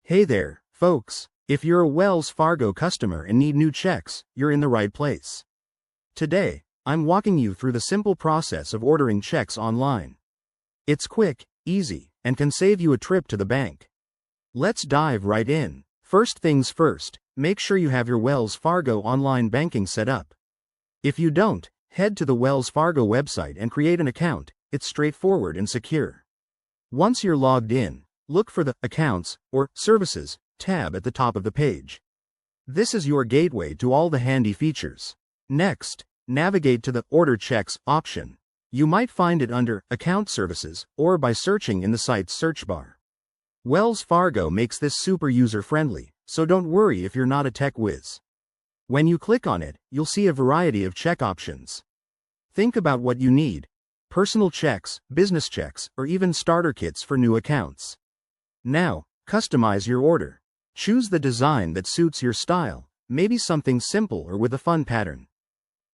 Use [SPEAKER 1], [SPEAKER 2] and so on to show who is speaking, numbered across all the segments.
[SPEAKER 1] Hey there, folks. If you're a Wells Fargo customer and need new checks, you're in the right place. Today, I'm walking you through the simple process of ordering checks online. It's quick, easy, and can save you a trip to the bank. Let's dive right in. First things first, make sure you have your Wells Fargo online banking set up. If you don't, head to the Wells Fargo website and create an account. It's straightforward and secure. Once you're logged in, look for the Accounts or Services tab at the top of the page. This is your gateway to all the handy features. Next, navigate to the Order Checks option. You might find it under Account Services or by searching in the site's search bar. Wells Fargo makes this super user-friendly, so don't worry if you're not a tech whiz. When you click on it, you'll see a variety of check options. Think about what you need: personal checks, business checks, or even starter kits for new accounts. Now, customize your order. Choose the design that suits your style, maybe something simple or with a fun pattern.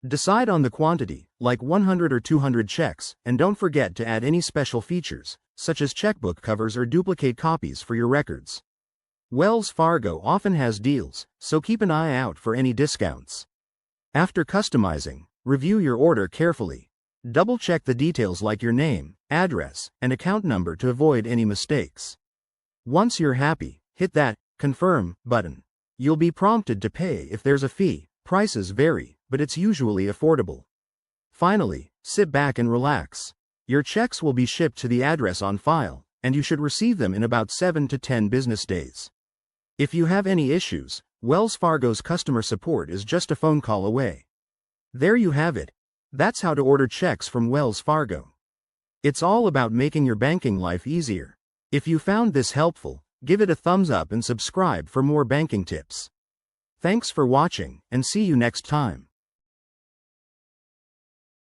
[SPEAKER 1] Decide on the quantity, like 100 or 200 checks, and don't forget to add any special features, such as checkbook covers or duplicate copies for your records. Wells Fargo often has deals, so keep an eye out for any discounts. After customizing, review your order carefully. Double-check the details like your name, address, and account number to avoid any mistakes. Once you're happy, hit that Confirm button. You'll be prompted to pay if there's a fee. Prices vary, but it's usually affordable. Finally, sit back and relax. Your checks will be shipped to the address on file, and you should receive them in about 7 to 10 business days. If you have any issues, Wells Fargo's customer support is just a phone call away. There you have it. That's how to order checks from Wells Fargo. It's all about making your banking life easier. If you found this helpful, give it a thumbs up and subscribe for more banking tips. Thanks for watching, and see you next time.